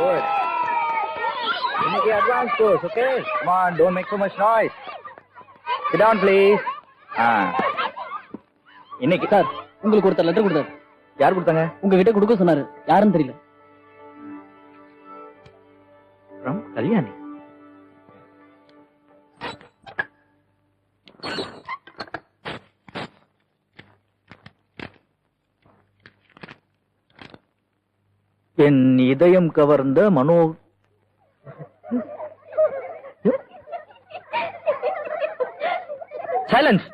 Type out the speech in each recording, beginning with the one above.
Good. Make the advance course, okay? Come on, don't make so much noise. Sit down, please. இன்னைக்கு sir உங்களுக்கு ஒருத்தர் letter கொடுத்தாரு. யார் கொடுத்தாங்க? உங்ககிட்ட கொடுக்க சொன்னாரு. யாருன்னு தெரியல. From கல்யாணி. என் இதயம் கவர்ந்த மனோ silence.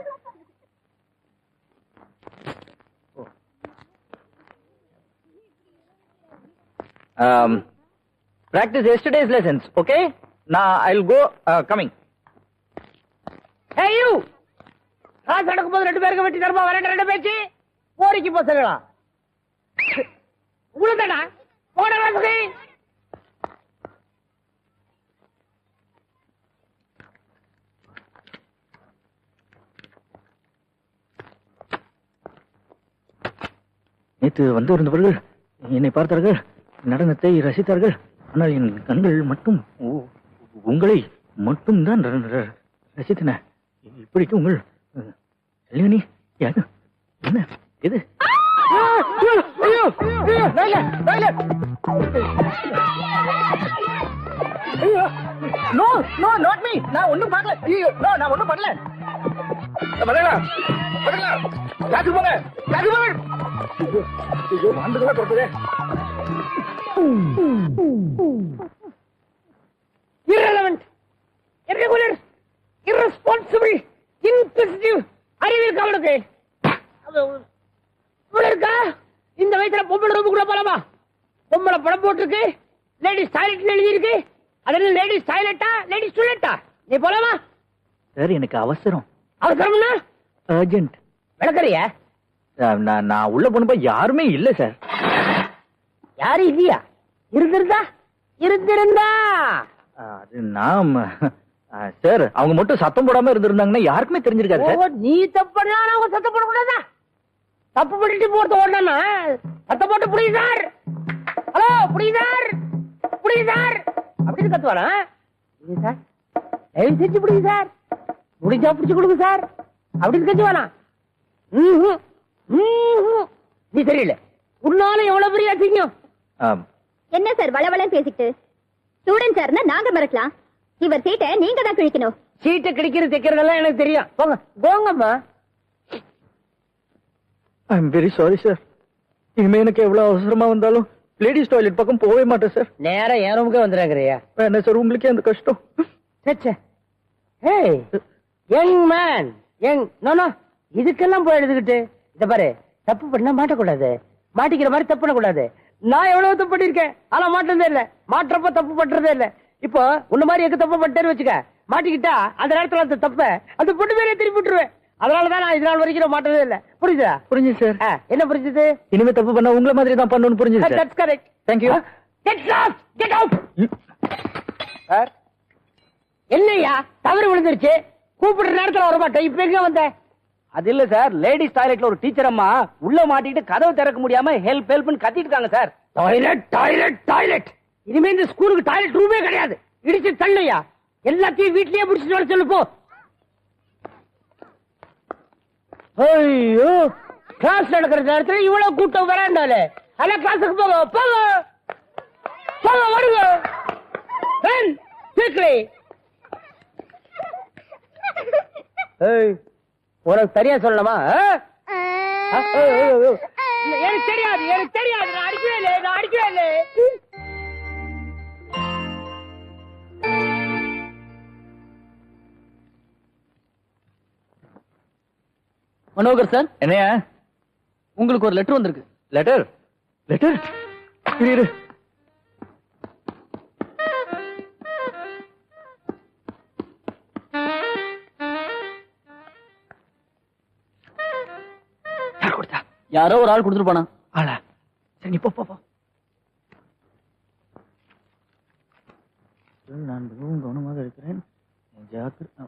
Practice yesterday's lessons, okay? Now I'll go coming. Hey you! Class நடக்கும்போது ரெண்டு பேருக்கு வெட்டி தரமா வரேன் ரெண்டு பேச்சு போரிக்கு போசங்களா உங்களுதானா போட வாசுகை நேற்று வந்து இருந்தவர்கள் என்னை பார்த்தார்கள், நடனத்தை ரசித்தார்கள். ஆனால் என் கண்கள் மட்டும் உங்களை மட்டும் தான் ரசித்தன. இப்படிக்கு உங்கள் கல்யாணி யாரு? என்ன இது? No no not me. நான் ஒண்ணும் பார்க்கல. ஐயோ நோ, நான் ஒண்ணும் பண்ணல. வரல வரல. காத்து போங்க, காத்து போங்க. ஐயோ மாண்டதா போடுதே. irrelevant, irregular, irresponsible, inquisitive. அறிவில் கவனுக்கு இருக்கா? இந்த வயசுல பொம்பளை ரூமுக்குள்ள போலாமா? பொம்பளை படம் போட்டிருக்கு, லேடிஸ் டாய்லெட் எழுதி இருக்கு. அதனால லேடிஸ் டாய்லெட்டா லேடிஸ் டாய்லெட்டா? நீ போலாமா? சார் எனக்கு அவசரம். அவசரம்னா அர்ஜென்ட். விளக்கறியா? நான் உள்ள போனப்ப யாருமே இல்ல சார். யாரும் இல்லையா? இருந்திருந்தா இருந்திருந்தா அது நாம் சார் அவங்க மட்டும் சத்தம் போடாம இருந்திருந்தாங்கன்னா யாருக்குமே தெரிஞ்சிருக்காது சார். நீ தப்பு பண்ணா அவங்க சத்தம் போடக்கூடாதா? தப்பு பண்ணிட்டு போறது ஓடனா சத்தம் போட்டு புரியுது சார், ஹலோ புரியுது சார், புரியுது சார் அப்படின்னு கத்துவானா? புரியுது சார், தயவு செஞ்சு புரியுது சார், முடிஞ்சா புடிச்சு கொடுங்க சார் அப்படின்னு கத்துவானா? நீ தெரியல, உன்னால எவ்வளவு பெரிய அசிங்கம். என்ன சார் வளவளன்னு பேசிட்டு? ஸ்டூடெண்ட் சார்னா நாங்க மறக்கலாம், இவர் சீட்டை நீங்க தான் கிழிக்கணும். சீட்டை கிழிக்கிறது தைக்கிறதெல்லாம் எனக்கு தெரியும். போங்க போங்கம்மா. I am very sorry sir. இனிமே எனக்கு எவ்வளவு அவசரமா வந்தாலும் லேடிஸ் டாய்லெட் பக்கம் போகவே மாட்டேன் சார். நேரா என் ரூமுக்கே வந்துடுறாங்கறியா? என்ன சார் உங்களுக்கே அந்த கஷ்டம்? ஏய் young man, young no no, இதுக்கெல்லாம் போய் எழுதுகிட்டு இத பாரு, தப்பு பண்ணா மாட்டக்கூடாது, மாட்டிக்கிற மாதிரி தப்பு பண்ணக்கூடாது. நான் எவ்வளவு தப்பு பண்ணிருக்கேன், ஆனா மாட்டதே இல்ல, மாற்றப்ப தப்பு பண்றதே இல்ல. இப்போ உன்ன மாதிரி எங்க தப்பு பண்ணிட்டேன்னு வச்சுக்க, மாட்டிக்கிட்டா அந்த நேரத்துல அந்த தப்ப அந்த பொண்ணு மேலே திருப்பி விட்டுருவேன். அதனாலதான் நான் இதனால வரைக்கும் மாட்டதே இல்ல. புரியுதா? புரிஞ்சு சார். என்ன புரிஞ்சது? இனிமே தப்பு பண்ணா உங்களை மாதிரி தான் பண்ணணும்னு புரிஞ்சு sir. That's correct. Thank you. Get lost, get out. Sir என்னையா தவறு விழுந்துருச்சு, கூப்பிடுற நேரத்துல வர மாட்டேன், இப்ப எங்க வந்த? அது இல்ல சார், லேடிஸ் டாய்லெட்ல ஒரு டீச்சர் அம்மா உள்ள மாட்டிட்டு கதவை திறக்க முடியாம ஹெல்ப் ஹெல்ப்னு கத்திட்டு இருக்காங்க சார். டாய்லெட் டாய்லெட் டாய்லெட், இனிமே இந்த ஸ்கூலுக்கு டாய்லெட் ரூமே கிடையாது. இடிச்சு தள்ளையா, எல்லாத்தையும் வீட்லயே முடிச்சுட்டு வர சொல்லு போ. ஐயோ கிளாஸ் நடக்கிற நேரத்துல இவ்வளவு கூட்டம் வராண்டாலே. ஆனா கிளாஸுக்கு போங்க போங்க போங்க, வருங்க சீக்கிரே. உனக்கு சரியா சொல்லணுமா? எனக்கு தெரியாது, எனக்கு தெரியாது, நான் அடிக்கவே இல்லை, நான் அடிக்கவே இல்லை. மனோகர் சார், என்னையா உங்களுக்கு ஒரு லெட்டர் வந்திருக்கு. லெட்டர்? லெட்டர் இரு. யார் கொடுத்தா? யாரோ ஒரு ஆள் கொடுத்துட்டு போனா. ஆளா? சரி நீ போ போ. நான் மிகவும் கவனமாக இருக்கிறேன். ஜாக்கிரதை.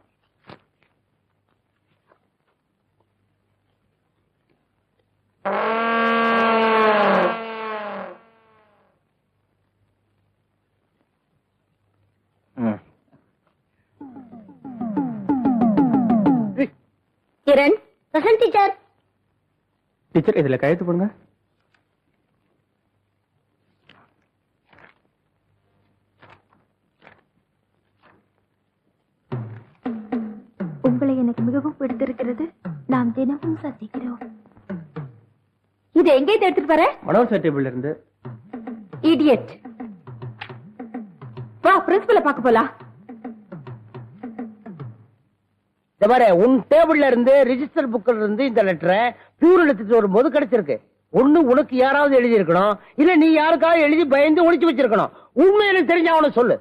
Kiran present teacher. டீச்சர் இதுல கையெழுத்து போடுங்க. உங்களை எனக்கு மிகவும் பிடித்திருக்கிறது. நாம் தினமும் சந்திக்கிறோம். இது எங்கே எடுத்துட்டு வர? மனோர் டேபிள்ல இருந்து. இடியட். வா பிரின்சிபலை பார்க்க போலாம். இந்த மாதிரி உன் டேபிள்ல இருந்து ரிஜிஸ்டர் புக்ல இருந்து இந்த லெட்டரை பியூர் எடுத்துட்டு வரும்போது கிடைச்சிருக்கு. ஒண்ணு உனக்கு யாராவது எழுதி இருக்கணும், இல்ல நீ யாருக்காவது எழுதி பயந்து ஒளிச்சு வச்சிருக்கணும். உண்மையில தெரிஞ்ச அவனை சொல்லு.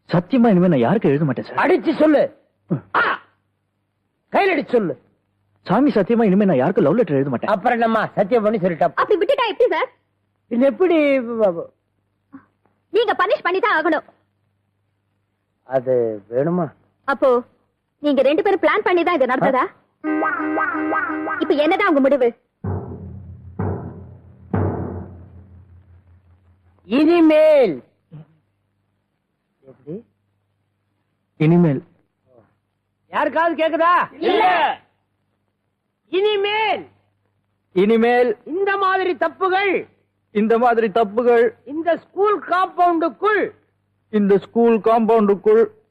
சத்தியமா இனிமே நான் யாருக்கு எழுத மாட்டேன் சார். அடிச்சு சொல்லு. கையில் அடிச்சு சொல்லு. சாமி சத்தியமா இனிமே நான் யாருக்கு லவ் லெட்டர் எழுத மாட்டேன். அப்புறம் என்னம்மா சத்தியம் பண்ணி சொல்லிட்டா? அப்படி விட்டுட்டா எப்படி சார்? இது எப்படி? நீங்க பனிஷ் பண்ணிதான் ஆகணும். அது வேணுமா? அப்போ நீங்க 2 பேரும் பிளான் பண்ணி தான் இது நடந்ததா? இப்ப என்னதான் உங்க முடிவு? இனிமேல் எப்படி? இனிமேல் யாருக்காவது கேக்குதா? இல்ல. இனிமேல் இனிமேல் இந்த மாதிரி தப்புகள் இந்த ஸ்கூல் காம்பவுண்டுக்குள்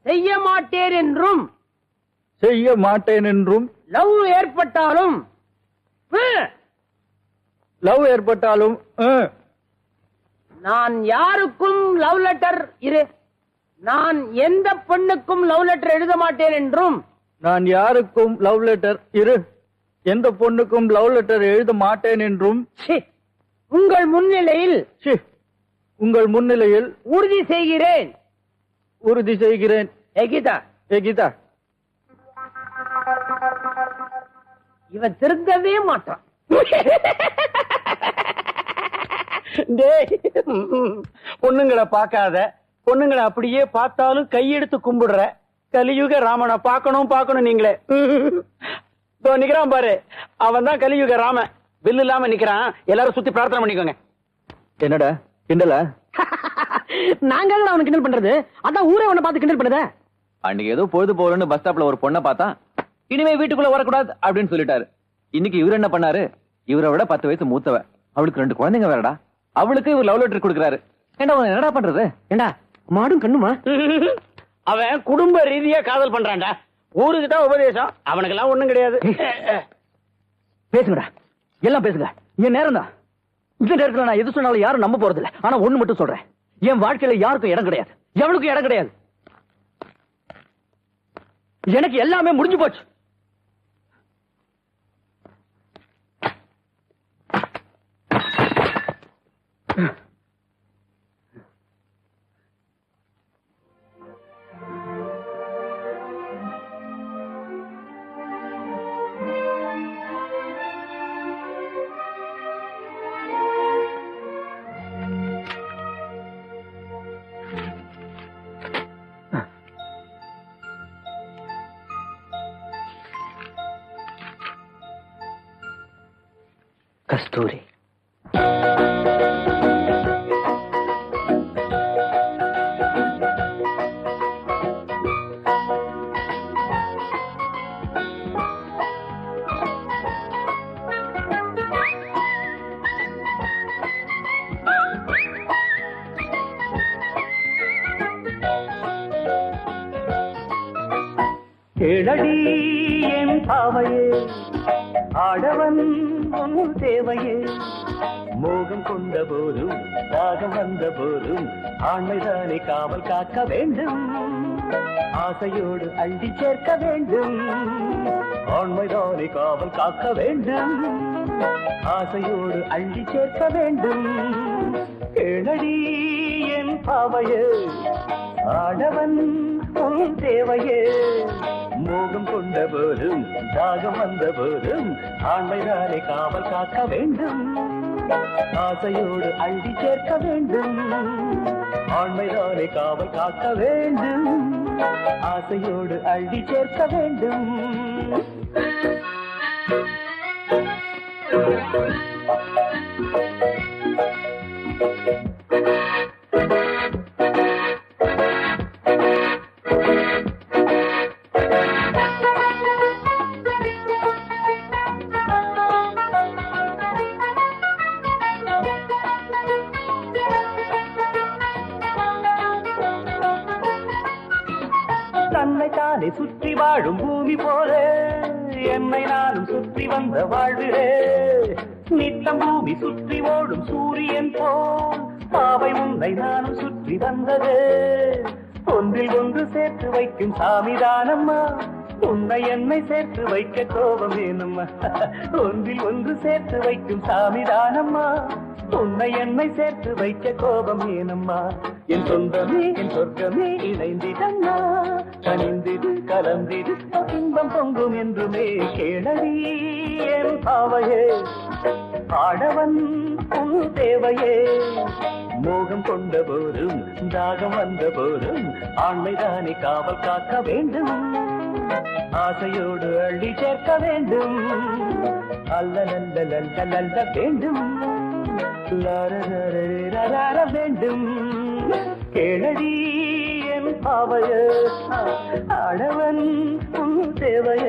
செய்ய மாட்டேன் என்றும் லவ் ஏற்பட்டாலும் நான் யாருக்கும் லவ் லெட்டர் நான் எந்த பெண்ணுக்கும் லவ் லெட்டர் எழுத மாட்டேன் என்றும் நான் யாருக்கும் லவ் லெட்டர் எந்த பொண்ணுக்கும் லவ் லெட்டர் எழுத மாட்டேன் என்றும் உங்கள் முன்னிலையில் உறுதி செய்கிறேன். கீதா இவன் திருந்தவே மாட்டான். பொண்ணுங்களை பார்க்காத, பொண்ணுங்களை அப்படியே பார்த்தாலும் கையெடுத்து கும்பிடுற கலியுக ராமனை பார்க்கணும் நீங்களே. நிக்கிறான் பாரு, அவன் தான் கலியுக ராமன். வில்லு இல்லாம நிக்கிறான். எல்லாரும் சுத்தி பிரார்த்தனை பண்ணிக்கோங்க. என்னடா கிண்டலா? நாங்க அவனுக்கு கிண்டல் பண்றது, அதான் ஊரே அவனை பார்த்து கிண்டல் பண்ணுத. அன்னைக்கு ஏதோ பொழுது போறன்னு பஸ் ஸ்டாப்ல ஒரு பொண்ணை பார்த்தா, இனிமே வீட்டுக்குள்ள வரக்கூடாது அப்படின்னு சொல்லிட்டாரு. இன்னைக்கு இவர் என்ன பண்ணாரு? இவரை விட 10 வயசு மூத்தவ, அவளுக்கு 2 குழந்தைங்க வேறடா. அவளுக்கு இவர் லவ் லெட்டர் கொடுக்குறாரு. ஏண்டா என்னடா பண்றது? ஏண்டா மாடும் கண்ணுமா? அவன் குடும்ப ரீதியா காதல் பண்றான்டா. ஊருக்குதா உபதேசம், அவனுக்கு எல்லாம் ஒண்ணும் கிடையாது. பேசுங்கடா, எல்லாம் பேசுங்க. என் நேரம் தான். இந்த நேரத்துல நான் எது சொன்னாலும் யாரும் நம்ப போறது இல்ல. ஆனா ஒண்ணு மட்டும் சொல்றேன், என் வாழ்க்கையில யாருக்கும் இடம் கிடையாது, எவனுக்கும் இடம் கிடையாது. எனக்கு எல்லாமே முடிஞ்சு போச்சு. கஸ்தூரி, கேளடி என் பாவையே, ஆடவன் உன் தேவையே. மோகம் கொண்ட போதும் தாகம் வந்த போதும் ஆண்மைதானே காவல் காக்க வேண்டும். ஆசையோடு அள்ளி சேர்க்க வேண்டும். ஆண்மைதானே காவல் காக்க வேண்டும். ஆசையோடு அள்ளி சேர்க்க வேண்டும். கேளடி என் பாவையே, ஆடவன் உன் தேவையே. மோகம் கொண்ட போதும் தாகம் வந்த போதும் ஆண்மைதானே காவல் காக்க வேண்டும். ஆசையோடு அள்ளி சேர்க்க வேண்டும். ஆண்மைதானே காவல் காக்க வேண்டும். ஆசையோடு அள்ளி சேர்க்க வேண்டும். என்னை நானும் சுற்றி வந்த வாழ்விலே நித்தம் பூமி சுற்றி ஓடும் சூரியன் போல் பாவை உன்னை நானும் சுற்றி வந்தது ஒன்றில் ஒன்று சேர்த்து வைக்கும் சாமிதானம்மா உன்னை என்னை சேர்த்து வைக்க கோபம் வேணும்மா ஒன்றில் ஒன்று சேர்த்து வைக்கும் சாமிதானம்மா உன்னை என்னை சேர்த்து வைக்க கோபம் ஏனம்மா என் சொந்தமே என் சொர்க்கமே இணைந்திடம்மா கனிந்திடு கலந்திடு இன்பம் பொங்கும் என்றுமே கேளடி என் பாவையே ஆடவன் உன் தேவையே மோகம் கொண்ட போதும் தாகம் வந்த போதும் ஆண்மைதானே காவல் காக்க வேண்டும் ஆசையோடு அள்ளி சேர்க்க வேண்டும் அல்ல நல்ல நல்ல நல்ல வேண்டும் வேண்டும் கேளடி என் பாவைய ஆடவன் உன் தேவைய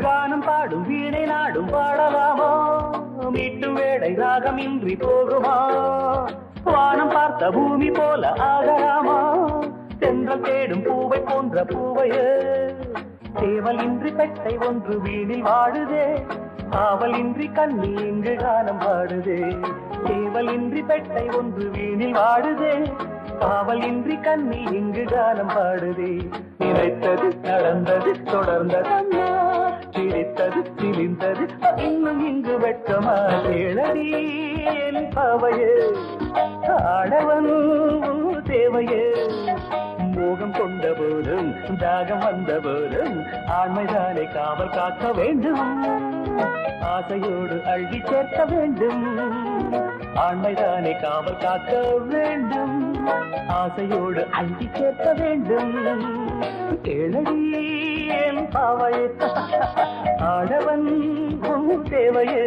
கானம் பாடும் வீணை நாடும் பாடலாமோ மீட்டும் வேடை ராகமின்றி போகுமா வானம் பார்த்த பூமி போல ஆகலாமா சென்றல் தேடும் பூவை போன்ற பூவையே சேவல் இன்றி பெட்டை ஒன்று வீணில் வாடுதே காவல் இன்றி கண்ணி இங்கு கானம் பாடுதே சேவல் இன்றி பெட்டை ஒன்று வீணில் வாடுதே காவல் இன்றி கண்ணி இங்கு கானம் பாடுதே நினைத்தது நடந்தது தொடர்ந்ததம்மா சிரித்தது சிரிந்தது இன்னும் இங்கு வெட்கமா கேளடி என் பாவையே ஆடவன் தேவையே மோகம் கொண்ட போதும் தாகம் வந்த போதும் ஆண்மைதானே காவல் காக்க வேண்டும் ஆசையோடு அள்ளி சேர்க்க வேண்டும் ஆண்மைதானே காவல் காக்க வேண்டும் ஆசையோடு அள்ளி சேர்க்க வேண்டும் கேளடி என் பாவையே ஆடவன் தேவையே